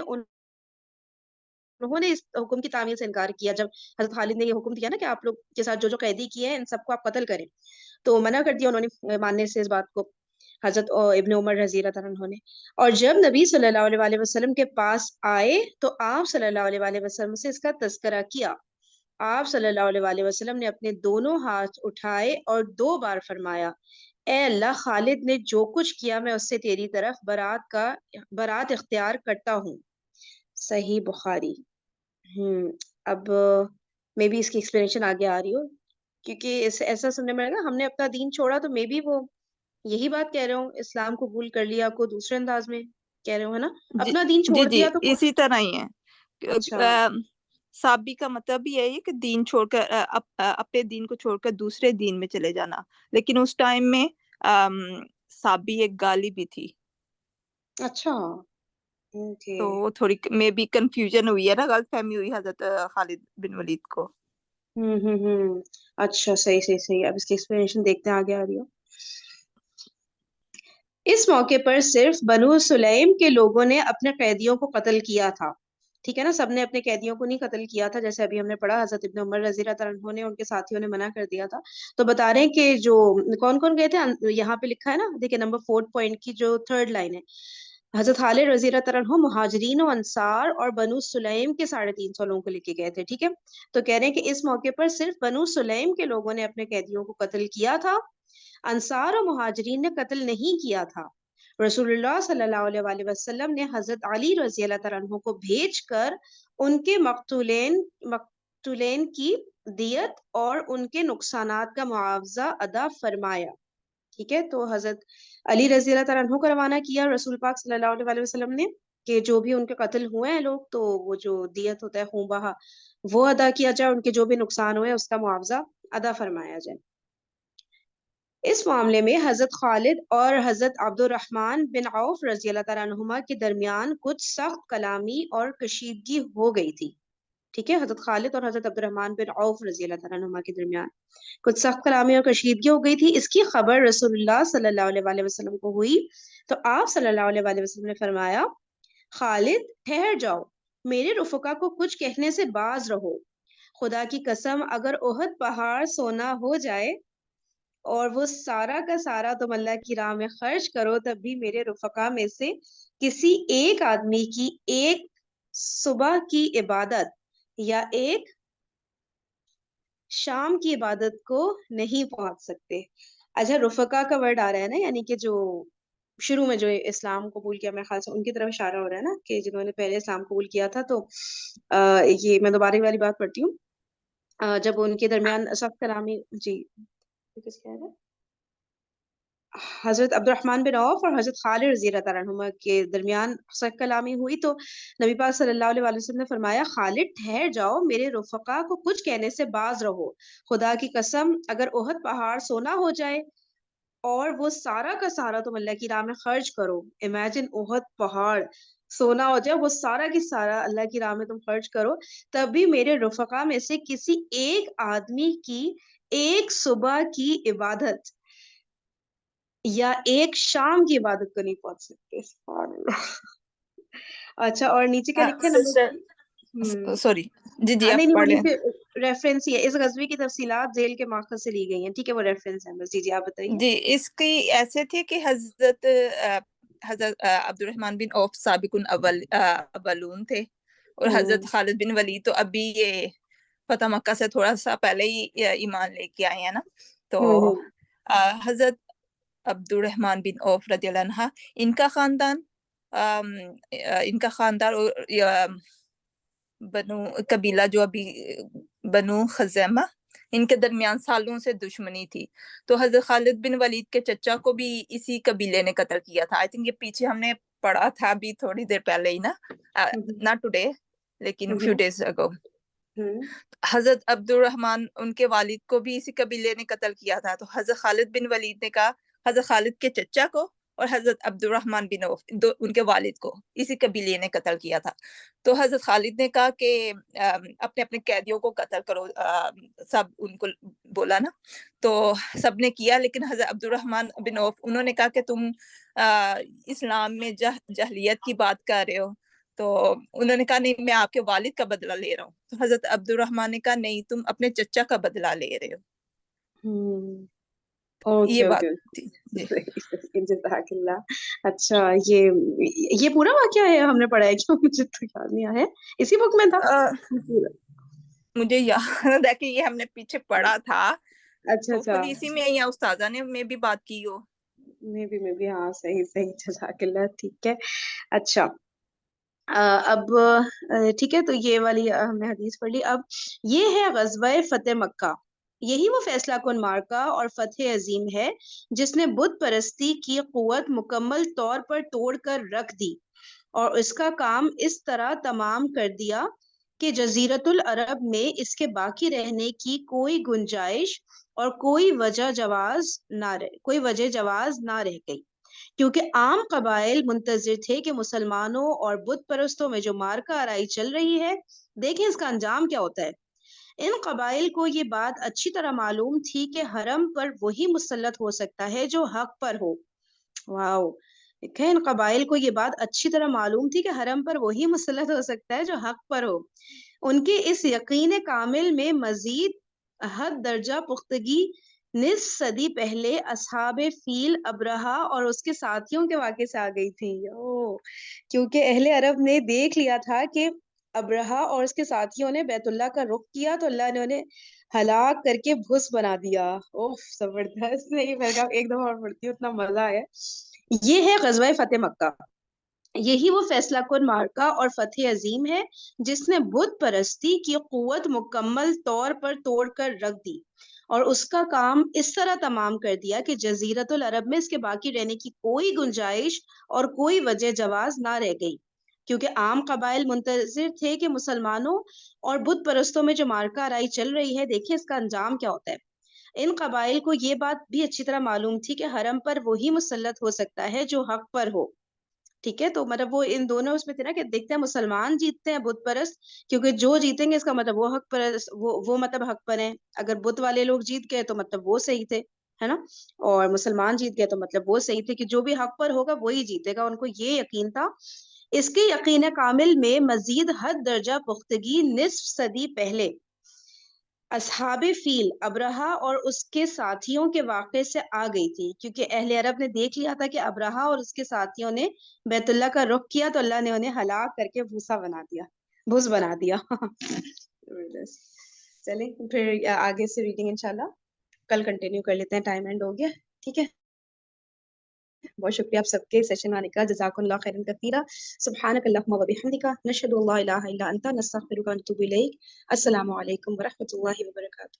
उन्होंने इस हुक्म की तामील से इनकार किया। जब हजरत खालिद ने ये हुक्म दिया ना कि आप लोग के साथ जो जो कैदी किए हैं इन सबको आप कत्ल करें, तो मना कर दिया उन्होंने मानने से इस बात को, हजरत इब्ने उमर रजी अल्लाह तआला अन्हु ने। और जब नबी सल्लल्लाहु अलैहि वसल्लम के पास आए, तो आप सल्लल्लाहु अलैहि वसल्लम से इसका तज़किरा किया। आप सल्लल्लाहु अलैहि वसल्लम ने अपने दोनों हाथ उठाए और 2 बार फरमाया, ए अल्लाह, खालिद ने जो कुछ किया मैं उससे तेरी तरफ बरात इख्तियार करता हूँ। صحیح بخاری. اب مے بی اس کی ایکسپلینیشن آگے آ رہی ہو، کیونکہ ایسا سننے میں لگا ہم نے اپنا دین چھوڑا، تو مے بی وہ یہی بات کہہ رہے ہوں، اسلام قبول کر لیا کو دوسرے انداز میں کہہ رہے ہو، ہے نا؟ جی اپنا دین جی چھوڑ جی دیا تو اسی طرح ہی ہے. اچھا. سابی کا مطلب یہ ہے کہ دین چھوڑ کر اپنے دین کو چھوڑ کر دوسرے دین میں چلے جانا، لیکن اس ٹائم میں سابی ایک گالی بھی تھی، اچھا اوکے. تو وہ تھوڑی میں بھی کنفیوژن ہوئی ہے نا، غلط فہمی ہوئی حضرت خالد بن ولید کو. اچھا صحیح صحیح صحیح. اب اس کی ایکسپلینیشن دیکھتے ہیں آگے آ رہی ہو. اس موقع پر صرف بنو سلیم کے لوگوں نے اپنے قیدیوں کو قتل کیا تھا. ٹھیک ہے نا، سب نے اپنے قیدیوں کو نہیں قتل کیا تھا، جیسے ابھی ہم نے پڑھا حضرت ابن عمر رضی اللہ تعالیٰ عنہ نے ان کے ساتھیوں نے منع کر دیا تھا. تو بتا رہے ہیں کہ جو کون کون گئے تھے، یہاں پہ لکھا ہے نا، دیکھیں نمبر 4 پوائنٹ کی جو 3rd لائن ہے، حضرت خالد رضی اللہ تعالیٰ عنہ مہاجرین و انصار اور بنو سلیم کے 350 لوگوں کو لے کے گئے تھے. ٹھیک ہے، تو کہہ رہے ہیں کہ اس موقع پر صرف بنو سلیم کے لوگوں نے اپنے قیدیوں کو قتل کیا تھا، انصار و مہاجرین نے قتل نہیں کیا تھا. رسول اللہ صلی اللہ علیہ وآلہ وسلم نے حضرت علی رضی اللہ تعالیٰ عنہ کو بھیج کر ان کے مقتولین کی دیت اور ان کے نقصانات کا معاوضہ ادا فرمایا. ٹھیک ہے، تو حضرت علی رضی اللہ تعالیٰ عنہ کو روانہ کیا رسول پاک صلی اللہ علیہ وآلہ وسلم نے کہ جو بھی ان کے قتل ہوئے ہیں لوگ، تو وہ جو دیت ہوتا ہے خون بہا، وہ ادا کیا جائے، ان کے جو بھی نقصان ہوئے اس کا معاوضہ ادا فرمایا جائے. اس معاملے میں حضرت خالد اور حضرت عبد الرحمن بن عوف رضی اللہ تعالیٰ عنہما کے درمیان کچھ سخت کلامی اور کشیدگی ہو گئی تھی. ٹھیک ہے، حضرت خالد اور حضرت عبد الرحمن بن عوف رضی اللہ تعالیٰ عنہما کے درمیان کچھ سخت کلامی اور کشیدگی ہو گئی تھی. اس کی خبر رسول اللہ صلی اللہ علیہ وآلہ وسلم کو ہوئی تو آپ صلی اللہ علیہ وآلہ وسلم نے فرمایا، خالد ٹھہر جاؤ، میرے رفقا کو کچھ کہنے سے باز رہو. خدا کی قسم اگر احد پہاڑ سونا ہو جائے اور وہ سارا کا سارا تم اللہ کی راہ میں خرچ کرو، تب بھی میرے رفقا میں سے کسی ایک آدمی کی ایک صبح کی عبادت یا ایک شام کی عبادت کو نہیں پہنچ سکتے. اچھا، رفقا کا ورڈ آ رہا ہے نا، یعنی کہ جو شروع میں جو اسلام قبول کیا، میرے خیال سے ان کی طرف اشارہ ہو رہا ہے نا، کہ جنہوں نے پہلے اسلام قبول کیا تھا. تو یہ میں دوبارہ والی بات پڑھتی ہوں. جب ان کے درمیان سخت کلامی، جی کس کہہ رہے ہیں؟ حضرت عبد الرحمن بن عوف اور حضرت خالد رضی اللہ تعالیٰ عنہما کے درمیان سخت کلامی ہوئی تو نبی پاک صلی اللہ علیہ وسلم نے فرمایا، خالد ٹھہر جاؤ، میرے رفقا کو کچھ کہنے سے باز رہو. خدا کی قسم اگر احد پہاڑ سونا ہو جائے اور وہ سارا کا سارا تم اللہ کی راہ میں خرچ کرو، امیجن احد پہاڑ سونا ہو جائے، وہ سارا کی سارا اللہ کی راہ میں تم خرچ کرو، تب بھی میرے رفقا میں سے کسی ایک آدمی کی ایک صبح کی عبادت یا ایک شام کی عبادت کو نہیں پہنچ سکتے. سبحان اللہ. اچھا، اور نیچے کیا لکھے نمبر؟ سوری جی جی نہیں آپ نہیں، وہ پڑھ لیں. نیچے ریفرنس ہی ہے، اس غزوے کی تفصیلات ذیل کے ماخذ سے لی گئی ہیں. ٹھیک ہے، وہ ریفرنس ہے بس. جی جی آپ بتائیے. جی اس کی ایسے تھے کہ حضرت عبد الرحمن بن عوف سابق اولون تھے، اور حضرت خالد بن ولید تو ابھی یہ فتح مکہ سے تھوڑا سا پہلے ہی ایمان لے کے آئے ہیں نا. تو حضرت عبد الرحمن بن عوف رضی اللہ عنہ، ان کا خاندان بنو قبیلہ جو ابھی بنو خزیمہ، ان کے درمیان سالوں سے دشمنی تھی. تو حضرت خالد بن ولید کے چچا کو بھی اسی قبیلے نے قتل کیا تھا. آئی تھنک یہ پیچھے ہم نے پڑھا تھا ابھی تھوڑی دیر پہلے ہی نا، ناٹ ٹوڈے لیکن فیو ڈیز اگو. حضرت عبد الرحمن ان کے والد کو بھی اسی قبیلے نے قتل کیا تھا. تو حضرت خالد بن ولید نے کہا حضرت خالد کے چچا کو اور حضرت عبد الرحمن بن عوف ان کے والد کو اسی قبیلے نے قتل کیا تھا. تو حضرت خالد نے کہا کہ اپنے اپنے قیدیوں کو قتل کرو، سب ان کو بولا نا، تو سب نے کیا. لیکن حضرت عبد الرحمن بن عوف انہوں نے کہا کہ تم اسلام میں جہلیت کی بات کر رہے ہو. تو انہوں نے کہا نہیں، میں آپ کے والد کا بدلہ لے رہا ہوں. تو حضرت عبد الرحمن نے کہا نہیں، تم اپنے چچا کا بدلہ لے رہے ہو. یہ بات تھی. جزاک اللہ. اچھا، یہ پورا واقعہ ہے ہم نے پڑھا ہے کیوں؟ مجھے تو یاد نہیں آیا ہے، اسی بک میں تھا مجھے یاد ہے کہ یہ ہم نے پیچھے پڑھا تھا. اچھا اچھا، اسی میں یا استاذہ نے میں بھی بات کی ہو. میں بھی ہاں، صحیح صحیح. جزاک اللہ. ٹھیک ہے. اچھا، اب ٹھیک ہے، تو یہ والی ہم نے حدیث پڑھ لی. اب یہ ہے غزوہ فتح مکہ. یہی وہ فیصلہ کن مارکا اور فتح عظیم ہے جس نے بت پرستی کی قوت مکمل طور پر توڑ کر رکھ دی اور اس کا کام اس طرح تمام کر دیا کہ جزیرت العرب میں اس کے باقی رہنے کی کوئی گنجائش اور کوئی وجہ جواز نہ رہ گئی، کیونکہ عام قبائل منتظر تھے کہ مسلمانوں اور بت پرستوں میں جو مارکا آرائی چل رہی ہے، دیکھیں اس کا انجام کیا ہوتا ہے. ان قبائل کو یہ بات اچھی طرح معلوم تھی کہ حرم پر وہی مسلط ہو سکتا ہے جو حق پر ہو. واو، دیکھیں ان قبائل کو یہ بات اچھی طرح معلوم تھی کہ حرم پر وہی مسلط ہو سکتا ہے جو حق پر ہو. ان کے اس یقین کامل میں مزید حد درجہ پختگی نصف صدی پہلے اصحاب فیل ابرہا اور اس کے ساتھیوں کے واقعے سے آ گئی تھی. کیونکہ اہل عرب نے دیکھ لیا تھا کہ ابرہا اور اس کے ساتھیوں نے بیت اللہ کا رخ کیا تو اللہ نے انہیں ہلاک کر کے بھس بنا دیا. اوف زبردست. یہ پیغام ایک دفعہ اور پڑھتی ہوں، اتنا مزہ آیا. یہ ہے غزوہ فتح مکہ. یہی وہ فیصلہ کن مارکا اور فتح عظیم ہے جس نے بت پرستی کی قوت مکمل طور پر توڑ کر رکھ دی اور اس کا کام اس طرح تمام کر دیا کہ جزیرت العرب میں اس کے باقی رہنے کی کوئی گنجائش اور کوئی وجہ جواز نہ رہ گئی، کیونکہ عام قبائل منتظر تھے کہ مسلمانوں اور بت پرستوں میں جو مارکا آرائی چل رہی ہے، دیکھیں اس کا انجام کیا ہوتا ہے. ان قبائل کو یہ بات بھی اچھی طرح معلوم تھی کہ حرم پر وہی مسلط ہو سکتا ہے جو حق پر ہو. ٹھیک ہے، تو مطلب وہ ان دونوں اس میں تھے نا کہ دیکھتے ہیں مسلمان جیتتے ہیں بت پرست، کیونکہ جو جیتیں گے اس کا مطلب وہ حق پرست، وہ مطلب حق پر ہیں. اگر بت والے لوگ جیت گئے تو مطلب وہ صحیح تھے، ہے نا، اور مسلمان جیت گئے تو مطلب وہ صحیح تھے، کہ جو بھی حق پر ہوگا وہی جیتے گا. ان کو یہ یقین تھا. اس کے یقین کامل میں مزید حد درجہ پختگی نصف صدی پہلے اصحاب فیل ابرہا اور اس کے ساتھیوں کے واقعے سے آ گئی تھی، کیونکہ اہل عرب نے دیکھ لیا تھا کہ ابرہا اور اس کے ساتھیوں نے بیت اللہ کا رخ کیا تو اللہ نے انہیں ہلاک کر کے بھوسا بنا دیا، بھوس بنا دیا. چلیں پھر آگے سے ریڈنگ انشاءاللہ کل کنٹینیو کر لیتے ہیں، ٹائم اینڈ ہو گیا. ٹھیک ہے، بہت شکریہ آپ سب کے سیشن آنے کا. جزاکم اللہ خیرا کثیرا. سبحانک اللہم و بحمدک، نشہد ان لا الہ الا انت، نستغفرک و نتوب الیک. السلام علیکم ورحمۃ اللہ وبرکاتہ.